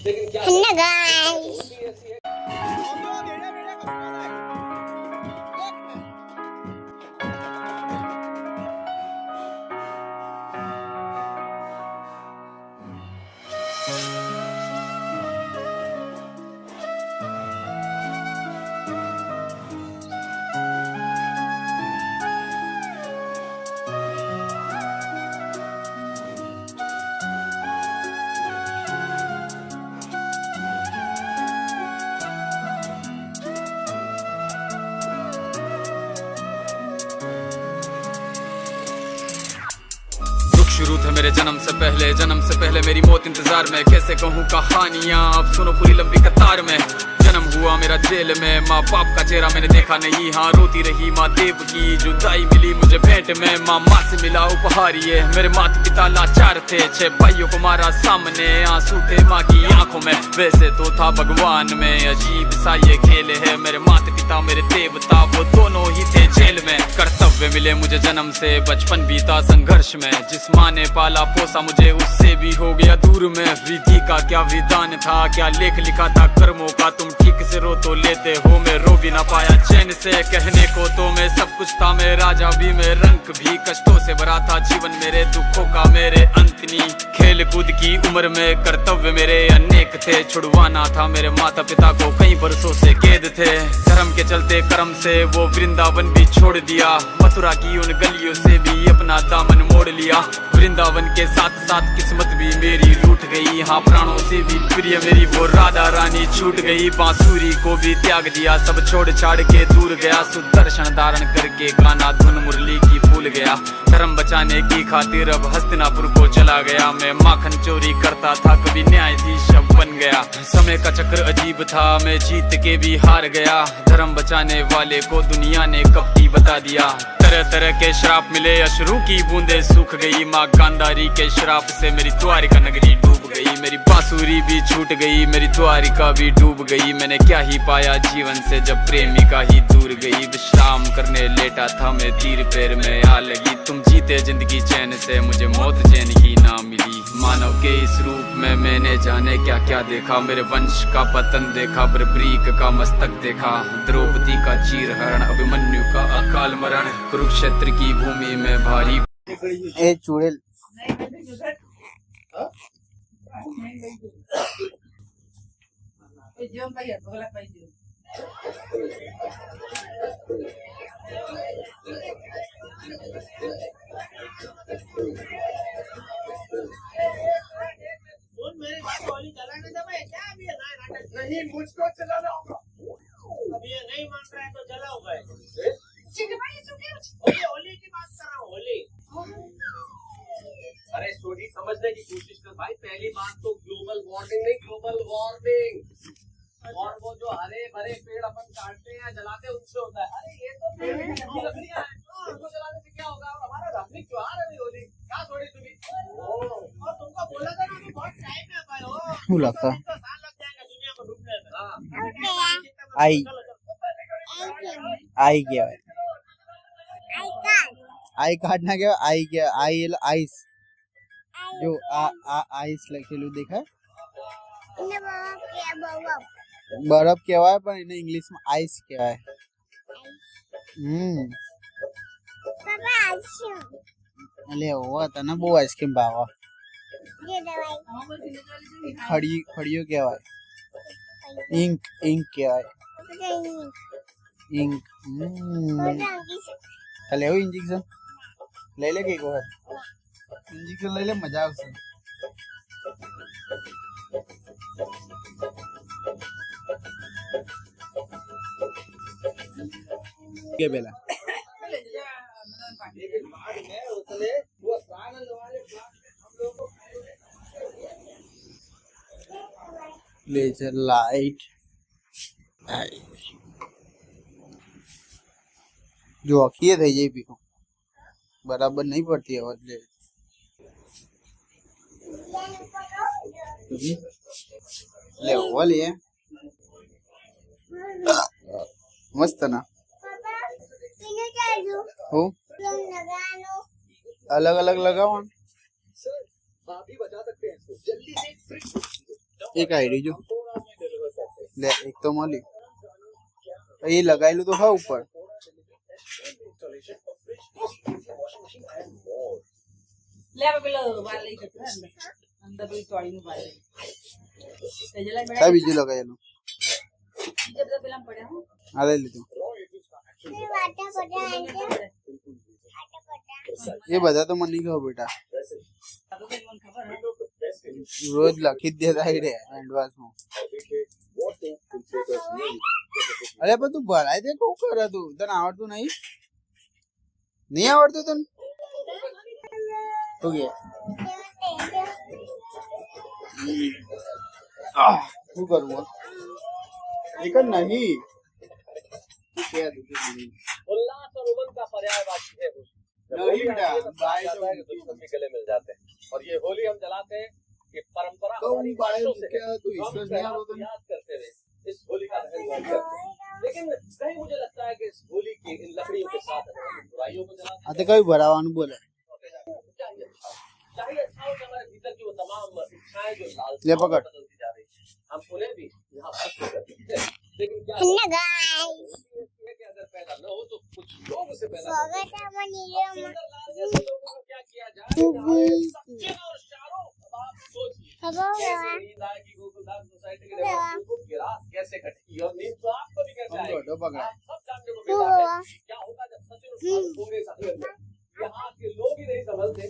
Hello guys. शुरू थे मेरे जन्म से पहले मेरी मौत इंतजार में। कैसे कहूँ कहानियाँ, अब सुनो पूरी लंबी कतार में। जन्म हुआ मेरा जेल में, माँ बाप का चेहरा मैंने देखा नहीं। हाँ रोती रही माँ देव की, जुदाई मिली मुझे भेंट में। माँ से मिला उपहार ये, मेरे माता पिता लाचार थे। 6 भाइयों को मारा सामने, आंसू थे माँ की आंखों में। वैसे तो था भगवान में, अजीब सा ये खेल है। मेरे माता पिता मेरे देवता, वो दोनों ही थे जेल में। कर्तव्य मिले मुझे जन्म से, बचपन बीता संघर्ष में। जिस माँ ने पाला पोसा मुझे, उससे भी हो गया दूर में। विधि का क्या विधान था, क्या लेख लिखा था कर्मों का। तुम ठीक से रो तो लेते हो, मैं रो भी ना पाया चैन से। कहने को तो मैं सब कुछ था, मैं राजा भी, मैं रंक भी। कष्टों से भरा था जीवन मेरे, दुखों का मेरे अंत नहीं। खेल कूद की उम्र में कर्तव्य मेरे अनेक थे। छुड़वाना था मेरे माता पिता को, कई बरसों से कैद थे। धर्म के चलते कर्म से वो वृंदावन भी छोड़ दिया। मथुरा की उन गलियों से भी अपना दामन मोड़ लिया। वृंदावन के साथ साथ किस्मत भी मेरी रूठ गई। हाँ प्राणों से भी प्रिय मेरी वो राधा रानी छूट गई। बांसुरी को भी त्याग दिया, सब छोड़ छाड़ के दूर गया। सुदर्शन धारण करके गाना धुन मुरली की भूल गया। धर्म बचाने की खातिर अब हस्तिनापुर को चला गया। मैं माखन चोरी करता था, कभी न्यायाधीश अब बन गया। समय का चक्र अजीब था, मैं जीत के भी हार गया। धर्म बचाने वाले को दुनिया ने कपटी बता दिया। तरह तरह के श्राप मिले, अश्रु की बूंदे सूख गई। माँ गांधारी के श्राप से मेरी द्वारिका नगरी डूब गई। मेरी बांसुरी भी छूट गई, मेरी द्वारिका भी डूब गई। मैंने क्या ही पाया जीवन से, जब प्रेमिका ही दूर गई। विश्राम करने लेटा था मैं, तीर पैर में आ लगी। तुम जीते जिंदगी चैन से, मुझे मौत चैन ही ना मिली। मानव के इस रूप में मैंने जाने क्या क्या देखा। मेरे वंश का पतन देखा, बर्बरीक का मस्तक देखा। द्रौपदी का चीर हरण, अभिमन्यु का अकाल मरण। कुरुक्षेत्र की भूमि में भारी ए चूड़ेल नहीं मुझको चलाना होगा। अब ये नहीं मान रहा है तो जलाऊंगा। होली की बात कर रहा हूँ, होली। अरे स्टोरी समझने की कोशिश कर भाई। पहली बात तो ग्लोबल वार्मिंग नहीं, ग्लोबल वार्मिंग। और वो जो हरे भरे पेड़ अपन काटते हैं जलाते हैं, उनसे होता है। अरे ये तो पेड़ की लकड़ियां हैं, इनको जलाने से क्या होगा। हमारा धार्मिक त्योहार है होली। क्या थोड़ी तुम्हें और तुमको बोला था ना कि बहुत टाइम है भाई। क्यों लगता है साल लग जाएगा दुनिया को डूबने में। आई आई क्या है, आई काटना क्या, आई क्या, आई आइस जो आइस લખેલું દેખાય બરફ કહેવાય, પણ એને ઇંગ્લિશ માં આઈસ કહેવાય। એટલે હોવા તને બહુ આઈસ્ક્રીમ ભાવે। ખડીયો કહેવાય, ઇંક ઇંક કહેવાય, ઇંક। લેવું ઇન્જેક્શન લઈ લે, કઈક વખત ઇન્જેક્શન લઈ લે, મજા આવશે। કે પેલા लेजर लाइट जो अखिए થઈ જાય પીકો બરાબર નહીં પડતી હવે ले वाली है मस्त ना हो अलग अलग लगाओ। भाभी बता सकते हैं इसको जल्दी से। એક આઈડી જો લે એક તો મળી એ લગાયેલું તો હા ઉપર લે હવે પેલો વાલ લઈ જતો અંદર અંદર પેલી તોડીનું વાલ લઈ તેજલા મેળા આ બીજું લગાયેલું બીજા બધા પેલા પડ્યા હું આ લઈ લીધું વાટા પટા એ બધા તો મને નહીં ખબર બેટા આ તો કઈ મને ખબર હે રોજ લખી જ દેતા રે એડવાન્સમાં અરે પણ તું ભરાય દે કોક કરે તું તને આવડતું નહીં નહીં આવડતું તને શું કે શું કરવું એક જ નહીં उल्लास और उमंग का पर्यायवाची है होली। जब नहीं होली बेटा, आती है तो बाई जाता है कि तो- दुश्मन भी गले मिल जाते हैं और ये होली हम जलाते हैं कि परंपरा तो हमारी बाई वर्षों से क्या है। तू हम ईश्वर इस नहीं त्योहार आओ को तुम? याद करते हुए इस होली का दहन करते हैं। लेकिन कहीं मुझे लगता है कि इस होली की इन लकड़ियों के साथ अगर हम बुराइयों को जलाते આ તો કઈ ભરાવાનું બોલે हैं, चाहिए अच्छा हो कि हमारे भीतर की वो तमाम इच्छाएं जो ले लालसाओं पकड़। में बदलती जा रही हैं, हम उन्हें भी यहाँ खत्म कर सकते हैं। लेकिन क्या हेलो गाइस है कि अगर पैदा न हो तो कुछ लोग उसे पैदा कर स्वागत देते हैं। है मनीरम सुंदर लाल जैसे लोगों को क्या किया जाए हमारे सच्चे और शारों अब आप सोचिए खबर कैसे नींद आएगी गोकुलधाम सोसाइटी के लोगों की रात कैसे कटेगी और नींद तो आपको भी कैसे आएगी तो पकड़ आप सब जानने को बेताब है क्या होगा जब सचिन और शाहरुख होंगे इस आंगन में यहाँ के लोग ही नहीं संभलते